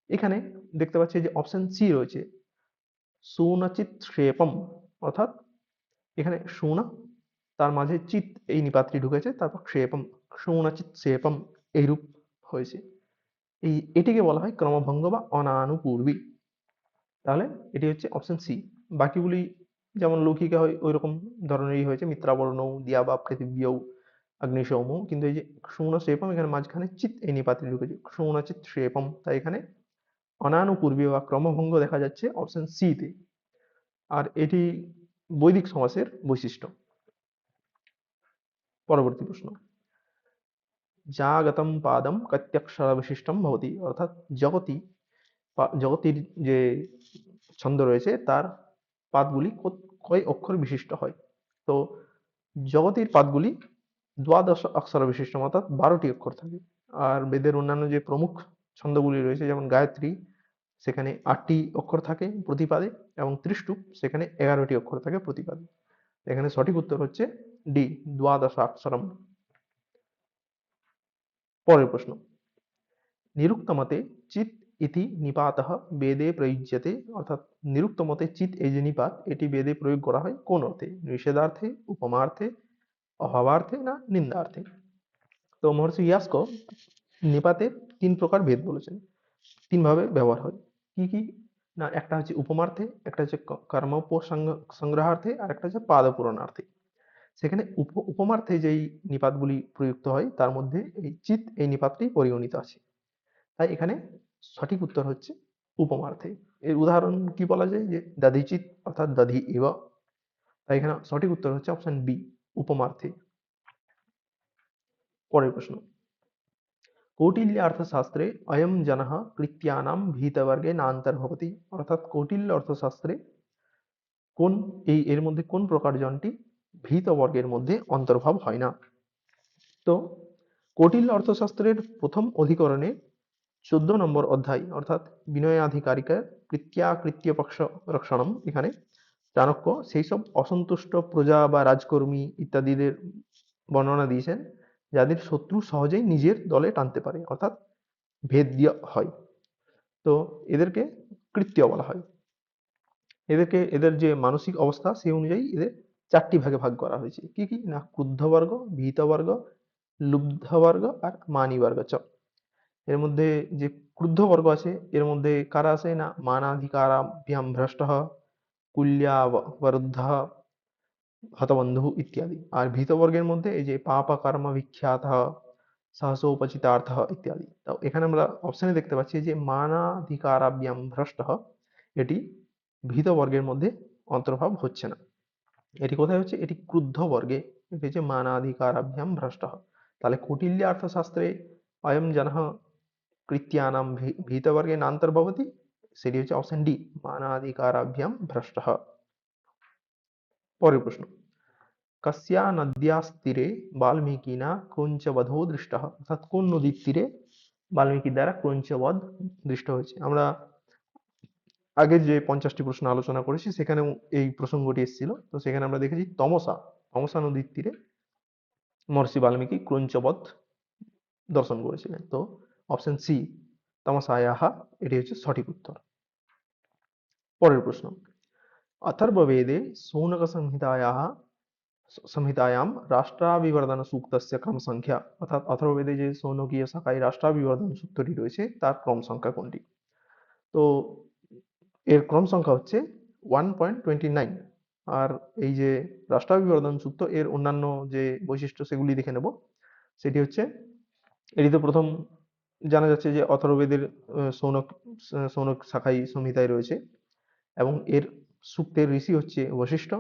এখানে দেখতে পাচ্ছি যে অপশন সি রয়েছে, সুনচিত শেপম, অর্থাৎ এখানে সুনা, তার মাঝে চিত এই নিপাতটি ঢুকেছে, তারপর শেপম, সুনচিত শেপম এইরূপ হয়েছে। এটিকে বলা হয় ক্রমভঙ্গ বা অনানুপূর্বী। তাহলে এটি হচ্ছে অপশন সি। বাকিগুলি যেমন লৌকিকা হয় ওই রকম ধরনেরই হয়েছে, মিত্রাবর্ণ, দিয়া বা পৃথিবীও, অগ্নিসৌম, কিন্তু এই যে সৌন শেপম, এখানে মাঝখানে চিত এই নিপাতে ঢুকেছে, সৌনচিত শেপম, তাই এখানে অনানুপূর্বী বা ক্রমভঙ্গ দেখা যাচ্ছে অপশন সি তে। আর এটি বৈদিক সমাসের বৈশিষ্ট্য। পরবর্তী প্রশ্ন, জাগতম পাদম কত্যক্ষর বিশিষ্টম ভবতি, অর্থাৎ জগতির যে ছন্দ রয়েছে তার পাদগুলি কয় অক্ষর বিশিষ্ট হয়? তো জগতির পাদগুলি দ্বাদশ অক্ষর বিশিষ্ট, অর্থাৎ 12টি অক্ষর থাকে। আর বেদের অন্যান্য যে প্রমুখ ছন্দগুলি রয়েছে যেমন গায়ত্রী, সেখানে 8টি অক্ষর থাকে প্রতিপাদে, এবং ত্রিষ্টুপ, সেখানে 11টি অক্ষর থাকে প্রতিপাদে। এখানে সঠিক উত্তর হচ্ছে ডি, দ্বাদশ অক্ষরম। পরের প্রশ্ন, নিরুক্ত মতে চিত ইতি নিপাতঃ বেদে প্রयुज्यते, অর্থাৎ নিরুক্ত মতে চিত এই যে নিপাত, এটি বেদে প্রয়োগ করা হয় কোন অর্থে? নিষেধার্থে, উপমার্থে, অভাবার্থে না নিন্দার্থে? তো মহর্ষি ইয়াস্ক নিপাতের 3 প্রকার ভেদ বলেছেন, 3 ভাবে ব্যবহার হয়। কি কি না, একটা হচ্ছে উপমার্থে, একটা হচ্ছে কর্মোপসংগ্রহার্থে, আর একটা হচ্ছে পাদপূরণার্থে। সেখানে উপমার্থে যেই নিপাতগুলি প্রযুক্ত হয় তার মধ্যে এই চিত এই নিপাতটি পরিগণিত আছে। তাই এখানে সঠিক উত্তর হচ্ছে উপমার্থে। এর উদাহরণ কি বলা যায়, যে দধিচিত অর্থাৎ দধি ইব। তাই এখানে সঠিক উত্তর হচ্ছে অপশন বি, উপমার্থে। পরের প্রশ্ন, কৌটিল্য অর্থশাস্ত্রে অয়ম জনঃ কৃত্যানাম ভীতবর্গে নান্তর্ভবতি, অর্থাৎ কৌটিল্য অর্থশাস্ত্রে এর মধ্যে কোন প্রকারজনটি ভীতবর্গের মধ্যে অন্তর্ভাব হয় না? তো কৌটিল্য অর্থশাস্ত্রের প্রথম অধিকরণে 14 নম্বর অধ্যায়, অর্থাৎ বিনয়াধিকারিকের কৃত্যাকৃত্য পক্ষ রক্ষণম, এখানে চাণক্য সেই সব অসন্তুষ্ট প্রজা বা রাজকর্মী ইত্যাদিদের বর্ণনা দিয়েছেন যাদের শত্রু সহজেই নিজের দলে টানতে পারে, অর্থাৎ ভেদ্য হয়। তো এদেরকে কৃত্য বলা হয়। এদের যে মানসিক অবস্থা সেই অনুযায়ী এদের 4টি ভাগে ভাগ করা হয়েছে। কি কি না, ক্রুদ্ধবর্গ, ভীতবর্গ, লুব্ধবর্গ আর মানিবর্গ চ। এর মধ্যে যে ক্রুদ্ধবর্গ আছে, এর মধ্যে কারা আছে না, মানাধিকারাভ্যাম ভ্রষ্টঃ, কুল্যাবরুদ্ধ, হতবন্ধু ইত্যাদি। আর ভীতবর্গের মধ্যে এই যে পাপ কর্ম বিখ্যাত, সাহসোপচিতার্থ ইত্যাদি। তো এখানে আমরা অপশনে দেখতে পাচ্ছি যে মানাধিকারাভ্যাম ভ্রষ্টঃ, এটি ভীতবর্গের মধ্যে অন্তর্ভাব হচ্ছে না। এটি কোথায় হচ্ছে? এটি ক্রুদ্ধ বর্গে, এটি হচ্ছে মানাধিকারাভ্যাম ভ্রষ্টঃ। তাহলে কৌটিল্য অর্থশাস্ত্রে অয়ম জনঃ কৃত্যানাম ভীতবর্গে নান্তর্ভবতি, সেটি হচ্ছে অপশন ডি, মানাধিকারাভ্যাম ভ্রষ্টঃ। পরের প্রশ্ন, কস্যা নদ্যাস্তীরে বাল্মীকিনা ক্রৌঞ্চবধো দৃষ্টঃ, অর্থাৎ কোন নদীর তীরে বাল্মীকি দ্বারা ক্রৌঞ্চবধ দৃষ্ট হয়েছে? আমরা আগে যে 50টি প্রশ্ন আলোচনা করেছি সেখানেও এই প্রসঙ্গটি এসেছিল। তো সেখানে আমরা দেখেছি তমসা নদীর তীরে মহর্ষি বাল্মীকি ক্রৌঞ্চবধ দর্শন করেছিলেন। তো অপশন সি তমসায়াহা এটি হচ্ছে সঠিক উত্তর। পরের প্রশ্ন, अथर्ववेदे शौनकसंहितायाः संहितायां রাষ্ট্রাবিবর্ধন সূক্তস্য ক্রম সংখ্যা, অর্থাৎ অথর্ববেদে যে শৌনকীয় শাখায় রাষ্ট্রাবিবর্ধন সূক্তটি রয়েছে তার ক্রম সংখ্যা কোনটি? তো এর ক্রম সংখ্যা হচ্ছে 1.29। আর এই যে রাষ্ট্রাবিবর্ধন সূক্ত এর অন্যান্য যে বৈশিষ্ট্য সেগুলি দেখে নেব। সেটি হচ্ছে, এটি তো প্রথম জানা যাচ্ছে যে অথর্ববেদের শৌনক শাখায় সংহিতায় রয়েছে এবং এর সূক্তের ঋষি হচ্ছে বশিষ্ঠ,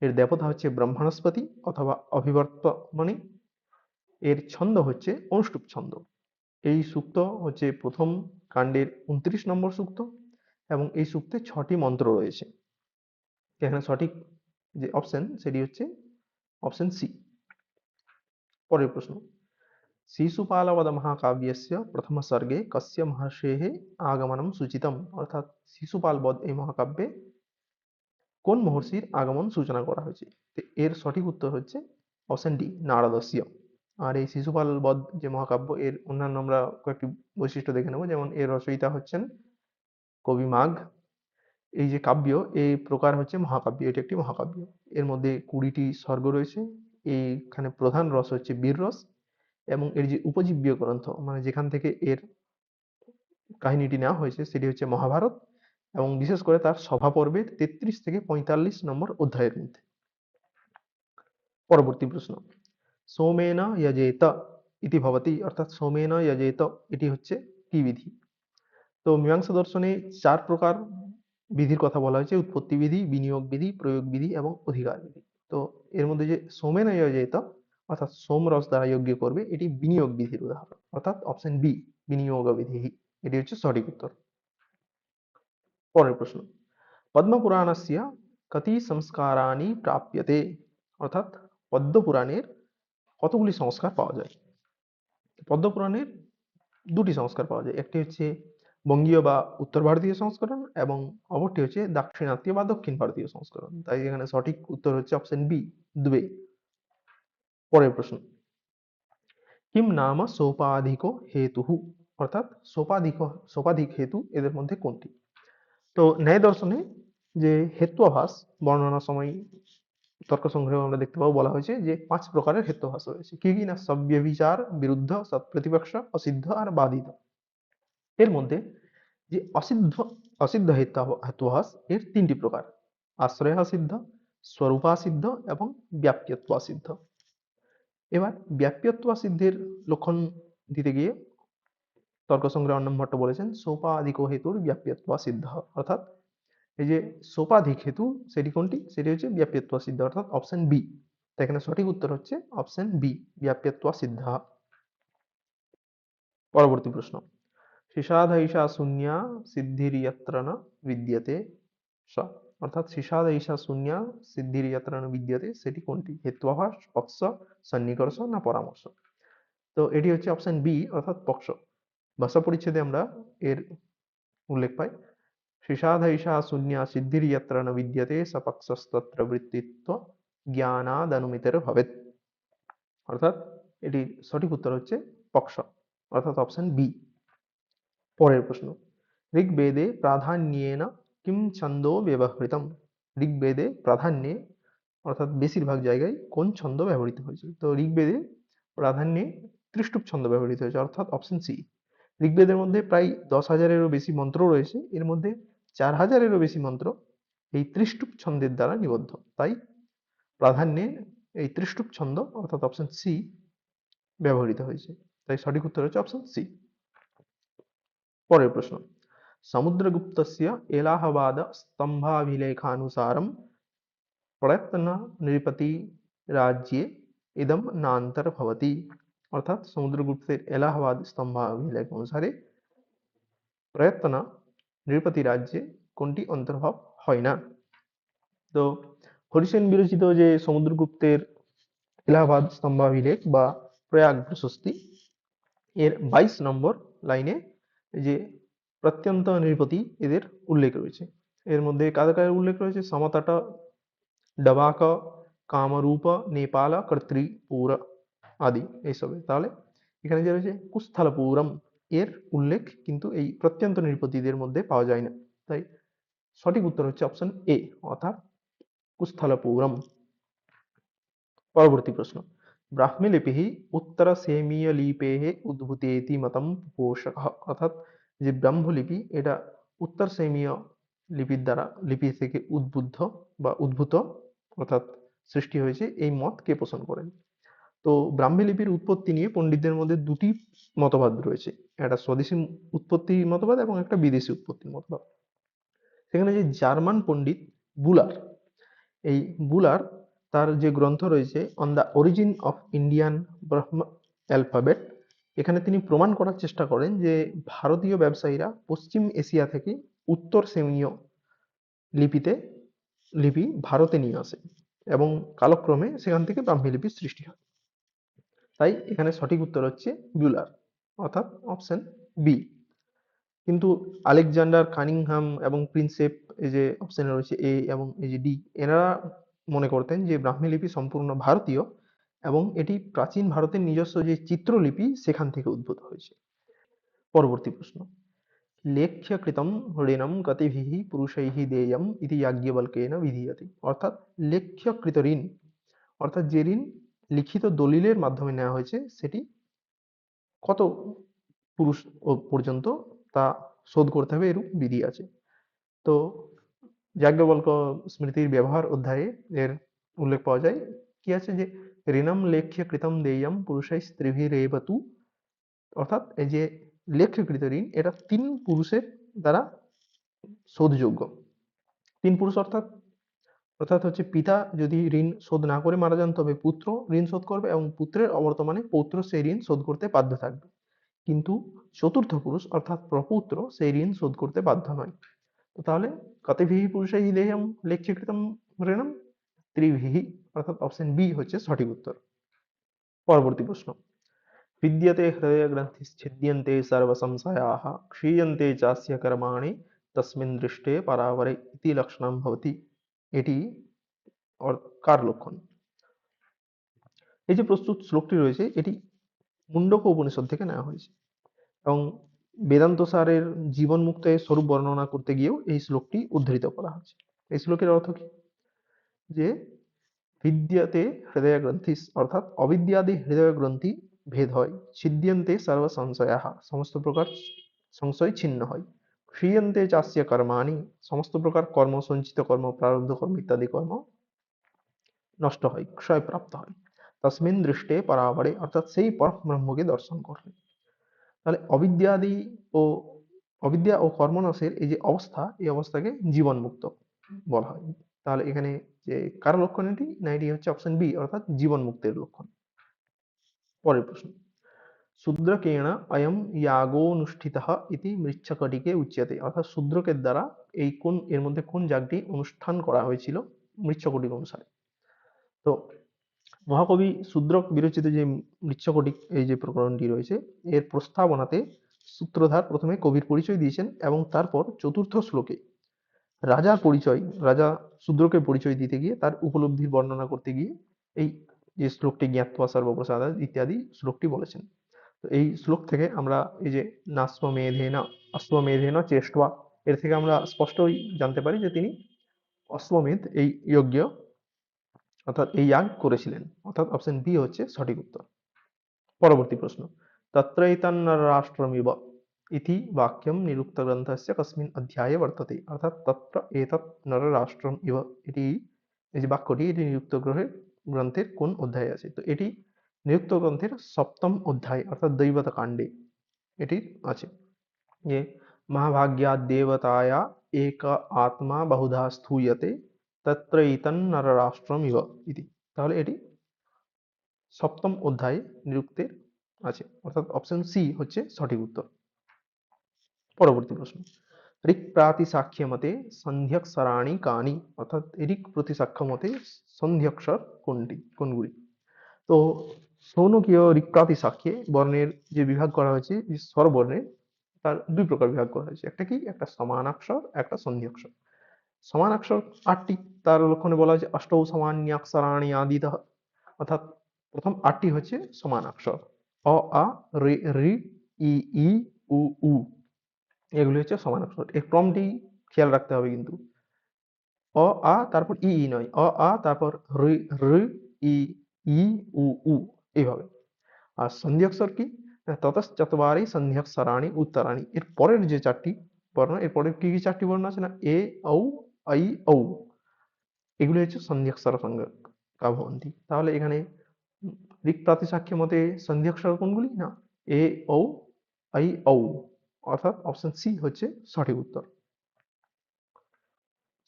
এর দেবতা হচ্ছে ব্রহ্মণস্পতি অথবা অভিবর্তমণি, এর ছন্দ হচ্ছে অনুষ্টুপ ছন্দ। এই সূক্ত হচ্ছে প্রথম কাণ্ডের 29 নম্বর সূক্ত এবং এই সূক্তে 6টি মন্ত্র রয়েছে। এখানে সঠিক যে অপশন সেটি হচ্ছে অপশন সি। পরের প্রশ্ন, শিশুপালবধ মহাকাব্যস্য প্রথম সর্গে কস্য মহর্ষেः আগমনম সূচিতম, অর্থাৎ শিশুপাল বধ এই মহাকাব্যে কোন মহর্ষির আগমন সূচনা করা হয়েছে? তো এর সঠিক উত্তর হচ্ছে অপশন ডি নারদস্য। আর এই শিশুপাল বধ যে মহাকাব্য এর অন্যান্য আমরা কয়েকটি বৈশিষ্ট্য দেখে নেব, যেমন এর রচয়িতা হচ্ছেন কবি মাঘ। এই যে কাব্য এই প্রকার হচ্ছে মহাকাব্য, এটি একটি মহাকাব্য। এর মধ্যে 20টি স্বর্গ রয়েছে। এইখানে প্রধান রস হচ্ছে বীর রস এবং এর যে উপজীব্য গ্রন্থ মানে যেখান থেকে এর কাহিনীটি নেওয়া হয়েছে সেটি হচ্ছে মহাভারত এবং বিশেষ করে তার সভা পর্বের 33 থেকে 45 নম্বর অধ্যায়ের মধ্যে। পরবর্তী প্রশ্ন, সোমেন যজেত ইতি ভবতি, অর্থাৎ সোমেন যজেত এটি হচ্ছে কি বিধি? তো মীমাংসা দর্শনে 4 প্রকার বিধির কথা বলা হয়েছে: উৎপত্তি বিধি, বিনিয়োগ বিধি, প্রয়োগ বিধি এবং অধিকার বিধি। তো এর মধ্যে যে সোমেন যজেত অর্থাৎ সোমরস দ্বারা যজ্ঞ করবে এটি বিনিয়োগ বিধির উদাহরণ, অর্থাৎ অপশন বি বিনিয়োগ বিধি, এটি হচ্ছে সঠিক উত্তর। পরের প্রশ্ন, পদ্মপুরাণস্য কতি সংস্কারাণি প্রাপ্যতে, অর্থাৎ পদ্মপুরাণের কতগুলি সংস্কার পাওয়া যায়? পদ্মপুরাণের 2টি সংস্কার পাওয়া যায়, একটি হচ্ছে বঙ্গীয় বা উত্তর ভারতীয় সংস্করণ এবং অপরটি হচ্ছে দাক্ষিণাত্য বা দক্ষিণ ভারতীয় সংস্করণ। তাই এখানে সঠিক উত্তর হচ্ছে অপশন বি দুবে। পরের প্রশ্ন, কিম নাম সোপাধিক হেতু, অর্থাৎ সোপাধিক হেতু এদের মধ্যে কোনটি? তো ন্যায় দর্শনে যে হেত্বাভাস বর্ণনার সময় তর্ক সংগ্রহ আমরা দেখতে পাবো, বলা হয়েছে যে 5 প্রকারের হেত্বাভাস রয়েছে। কি কি না, সব্যভিচার, বিরুদ্ধ, সৎপ্রতিপক্ষ, অসিদ্ধ আর বাধিত। এর মধ্যে যে অসিদ্ধ হেত্বাভাস এর 3টি প্রকার: আশ্রয়াসিদ্ধ, স্বরূপাসিদ্ধ এবং ব্যাপ্যত্বাসিদ্ধ। এবার ব্যাপ্যত্বাসিদ্ধের লক্ষণ দিতে গিয়ে তর্ক সংগ্রহ অন্নম ভট্ট বলেছেন সোপাধিক হেতুর ব্যাপ্যত্বাসিদ্ধ, অর্থাৎ এই যে সোপাধিক হেতু সেটি কোনটি? সেটি হচ্ছে ব্যাপ্যত্ব সিদ্ধ, অর্থাৎ অপশন বি। তাই এখানে সঠিক উত্তর হচ্ছে অপশন বি ব্যাপ্যত্ব সিদ্ধ। পরবর্তী প্রশ্ন, শিষাদৈষা শূন্যা সিদ্ধির্যত্র ন বিদ্যতে স, অর্থাৎ শিষাদৈষা শূন্যা সিদ্ধির্যত্র ন বিদ্যতে সেটি কোনটি? হেত্বাভাস, পক্ষ, সন্নিকর্ষ না পরামর্শ? তো এটি হচ্ছে অপশন বি অর্থাৎ পক্ষ। ভাষা পরিচ্ছেদে আমরা এর উল্লেখ পাই, শিষাদৈষা শূন্যা সিদ্ধির্যত্র ন বিদ্যতে স পক্ষস্তত্র বৃত্তিত্ব জ্ঞানাদনুমিতের ভবেৎ, অর্থাৎ এটি সঠিক উত্তর হচ্ছে পক্ষ, অর্থাৎ অপশন বি। পরের প্রশ্ন, ঋগ্বেদে প্রাধান্যেন কিম ছন্দো ব্যবহৃতম, ঋগ্বেদে প্রাধান্যে অর্থাৎ বেশিরভাগ জায়গায় কোন ছন্দ ব্যবহৃত হয়েছে? তো ঋগ্বেদে প্রাধান্যে ত্রিষ্টুপ ছন্দ ব্যবহৃত হয়েছে, অর্থাৎ অপশন সি। ঋগ্বেদের মধ্যে প্রায় 10,000-এরও বেশি মন্ত্র রয়েছে, এর মধ্যে 4,000-এরও বেশি মন্ত্র এই ত্রিষ্টুপ ছন্দের দ্বারা নিবদ্ধ। তাই প্রাধান্যে এই ত্রিষ্টুপ ছন্দ অর্থাৎ অপশন সি ব্যবহৃত হয়েছে। তাই সঠিক উত্তর হচ্ছে অপশন সি। পরের প্রশ্ন, সমুদ্রগুপ্তস্য এলাহাবাদ স্তম্ভাভিলেখানুসারম প্রয়ত্ন নৃপতি রাজ্যে ইদম নান্তর্ভবতি, অর্থাৎ সমুদ্রগুপ্তের এলাহাবাদ স্তম্ভাভিলেখ অনুসারে প্রয়ত্ন নৃপতি রাজ্যে কোনটি অন্তর্ভব হয় না? তো হরিসেন বিরচিত যে সমুদ্রগুপ্তের এলাহাবাদ স্তম্ভাভিলেখ বা প্রয়াগ প্রশস্তি এর 22 নম্বর লাইনে যে প্রত্যন্ত নৃপতি এদের উল্লেখ রয়েছে। এর মধ্যে কাদের কাদের উল্লেখ রয়েছে? সমতট, ডবাক, কামরূপ, নেপাল, কর্তৃপুর আদি এইসবে। তাহলে এখানে যে রয়েছে কুস্থলপুরম, এর উল্লেখ কিন্তু এই প্রত্যন্ত নৃপতিদের মধ্যে পাওয়া যায় না। তাই সঠিক উত্তর হচ্ছে অপশন এ, অর্থাৎ কুস্থলপুরম। পরবর্তী প্রশ্ন, ব্রাহ্মীলিপি উত্তরসেমীয়লিপে উদ্ভূতেতি মতম পোষক, অর্থাৎ যে ব্রাহ্মলিপি এটা উত্তর সেমীয় লিপির দ্বারা লিপি থেকে উদ্ভূত অর্থাৎ সৃষ্টি হয়েছে, এই মত কে পোষণ করেন? তো ব্রাহ্মী লিপির উৎপত্তি নিয়ে পণ্ডিতদের মধ্যে দুটি মতবাদ রয়েছে, একটা স্বদেশী উৎপত্তি মতবাদ এবং একটা বিদেশি উৎপত্তি মতবাদ। সেখানে যে জার্মান পণ্ডিত বুলার, এই বুলার তার যে গ্রন্থ রয়েছে on the origin of Indian Brahmo alphabet, এখানে তিনি প্রমাণ করার চেষ্টা করেন যে ভারতীয় ব্যবসায়ীরা পশ্চিম এশিয়া থেকে উত্তর সেমীয় লিপি ভারতে নিয়ে আসে এবং কালক্রমে সেখান থেকে ব্রাহ্মী লিপির সৃষ্টি হয়। তাই এখানে সঠিক উত্তর হচ্ছে বুলার, অর্থাৎ অপশন বি। কিন্তু আলেকজান্ডার কানিংহাম এবং প্রিন্সেপ, এই যে অপশনে রয়েছে এ এবং এই যে ডি, এনারা মনে করতেন যে ব্রাহ্মী লিপি সম্পূর্ণ ভারতীয় এবং এটি প্রাচীন ভারতের নিজস্ব যে চিত্রলিপি সেখান থেকে উদ্ভূত হয়েছে। পরবর্তী প্রশ্ন, লেখ্যকৃতম ঋণম গতিভিঃ পুরুষৈঃ দেয়ম ইতি যাজ্ঞবল্ক্যেন বিধীয়তে, অর্থাৎ লেখ্যকৃত ঋণ, অর্থাৎ যে ঋণ লিখিত দলিলের মাধ্যমে নেওয়া হয়েছে সেটি কত পুরুষ পর্যন্ত তা শোধ করতে হবে এরূপ বিধি আছে। তো যাজ্ঞবল্ক স্মৃতির ব্যবহার অধ্যায়ে এর উল্লেখ পাওয়া যায়, কি আছে যে ঋণম লেখ্য কৃতম দেয়ম পুরুষাই স্ত্রীভিরেব তু, অর্থাৎ এই যে লেখ্যকৃত ঋণ এটা 3 পুরুষের দ্বারা শোধযোগ্য। 3 পুরুষ অর্থাৎ অর্থাৎ হচ্ছে পিতা যদি ঋণ শোধ না করে মারা যান তবে পুত্র ঋণ শোধ করবে এবং পুত্রের অবর্তমানে পৌত্র সেই ঋণ শোধ করতে বাধ্য থাকবে, কিন্তু চতুর্থ পুরুষ অর্থাৎ প্রপৌত্র সেই ঋণ শোধ করতে বাধ্য নয়। তো তাহলে কতিভিঃ পুরুষৈঃ দেয়ম লেখ্যকৃতম ঋণম ত্রিভিঃ, অর্থাৎ অপশন বি হচ্ছে সঠিক উত্তর। পরবর্তী প্রশ্ন, विद्यते हृदयग्रन्थिश्छिद्यन्ते सर्वसंशयाः क्षीयन्ते चास्य कर्माणि तस्मिन् दृष्टे परावरे इति लक्षणं भवति, এটি কার লক্ষণ? এই যে প্রস্তুত শ্লোকটি রয়েছে এটি মুন্ডক উপনিষদ থেকে নেওয়া হয়েছে এবং বেদান্ত সারের জীবন মুক্তের স্বরূপ বর্ণনা করতে গিয়েও এই শ্লোকটি উদ্ধৃত করা হয়েছে। এই শ্লোকের অর্থ কি? যে বিদ্যাতে হৃদয় গ্রন্থি, অর্থাৎ অবিদ্যাদি হৃদয় গ্রন্থি ভেদ হয়, ছিদ্যন্তে সর্ব সংশয়াহ, সমস্ত প্রকার সংশয় ছিন্ন হয়, ক্ষীয়ন্তে চাস্য কর্মাণি, সমস্ত প্রকার কর্ম, সঞ্চিত কর্ম, প্রারব্ধ কর্ম ইত্যাদি কর্ম নষ্ট হয়, ক্ষয়প্রাপ্ত হয়, তসমিন দৃষ্টে পরাবরে, অর্থাৎ সেই পরব্রহ্মকে দর্শন করলে। তাহলে ও অবিদ্যা ও কর্মনাশের এই যে অবস্থা, এই অবস্থাকে জীবন মুক্ত বলা হয়। তাহলে এখানে যে কার লক্ষণ এটি না, এটি হচ্ছে অপশন বি, অর্থাৎ জীবন মুক্তের লক্ষণ। পরের প্রশ্ন, শূদ্রকেণ অয়ম ইয়াগোনুষ্ঠিতঃ ইতি মৃচ্ছকটিকে উচ্যতে, অর্থাৎ শূদ্রকের দ্বারা এর মধ্যে কোন যাগটি অনুষ্ঠান করা হয়েছিল মৃচ্ছকটিক অনুসারে? তো মহাকবি শূদ্রক বিরচিত যে মৃচ্ছকটিক এই যে প্রকরণটি রয়েছে এর প্রস্তাবনাতে সূত্রধার প্রথমে কবির পরিচয় দিয়েছেন এবং তারপর চতুর্থ শ্লোকে রাজা শূদ্রকে পরিচয় দিতে গিয়ে তার উপলব্ধির বর্ণনা করতে গিয়ে এই যে শ্লোকটি জ্ঞাত্বা সর্বপ্রসাদ ইত্যাদি শ্লোকটি বলেছেন। তো এই শ্লোক থেকে আমরা এই যে অশ্বমেধেন চেষ্ট্বা, এর থেকে আমরা স্পষ্টই জানতে পারি যে তিনি অশ্বমেধ এই যজ্ঞ অর্থাৎ এই ইয়াগ করেছিলেন, অর্থাৎ অপশন বি হচ্ছে সঠিক উত্তর। পরবর্তী প্রশ্ন, তত্রৈতন্নরাষ্ট্রমিব ইতি বাক্যম নিরুক্ত গ্রন্থস্য কস্মিন অধ্যায়ে বর্ততে, অর্থাৎ তত্র এতৎ নররাষ্ট্রম ইব, এটি এই যে বাক্যটি এটি নিরুক্ত গ্রন্থের কোন অধ্যায়ে আছে? তো এটি নিরুক্ত গ্রন্থের 7ম অধ্যায় অর্থাৎ দৈবত কাণ্ডে এটি আছে, যে মহাভাগ্যাদ দেবতায়া এক আত্মা বহুধা স্থূয়তে তত্রৈতন্নররাষ্ট্রম ইব ইতি। তাহলে এটি 7ম অধ্যায়ে নিরুক্তের আছে, অর্থাৎ অপশন সি হচ্ছে সঠিক উত্তর। পরবর্তী প্রশ্ন, ঋক প্রাতিসাখ্য মতে সন্ধ্যক্ষরাণি কানি, অর্থাৎ ঋক প্রতিসাখ্য মতে সন্ধ্যক্ষর কোনগুলি? তো শৌনকীয় ঋক প্রাতিসাখ্যে বর্ণের যে বিভাগ করা হয়েছে স্বরবর্ণের, তার দুই প্রকার বিভাগ করা হয়েছে, একটা কি, একটা সমানাক্ষর, একটা সন্ধি অক্ষর। সমানাক্ষর 8টি, তার লক্ষণে বলা হয়েছে অষ্টৌ সমান্যাক্ষরাণি আদিতঃ, অর্থাৎ প্রথম 8টি হচ্ছে সমানাক্ষর, অ আ রে রি ই ই উ উ, এগুলি হচ্ছে সমানাক্ষর। এর ক্রমটি খেয়াল রাখতে হবে কিন্তু, অ আ তারপর ই ই নয়, অ আ তারপর রি রি ই ই উ উ, এইভাবে। আর সন্ধি অক্ষর কি, ততশ্চত্বারি সন্ধ্যক্ষরাণি উত্তরাণি, এর পরের যে 4টি বর্ণ, এর পরের কি কি 4টি বর্ণ আছে না, এ ঔ আই ঔ, এগুলি হচ্ছে সন্ধি অক্ষর সঙ্গে ভবন্তি। তাহলে এখানে ঋক প্রাতিসাখ্য মতে সন্ধি অক্ষর কোনগুলি না, এ ঔ আই ঔ, অর্থাৎ অপশন সি হচ্ছে সঠিক উত্তর।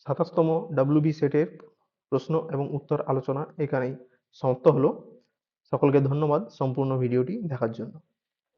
27তম ডাব্লিউবি সেটের প্রশ্ন এবং উত্তর আলোচনা এখানেই সমাপ্ত হলো। সকলকে ধন্যবাদ সম্পূর্ণ ভিডিওটি দেখার জন্য।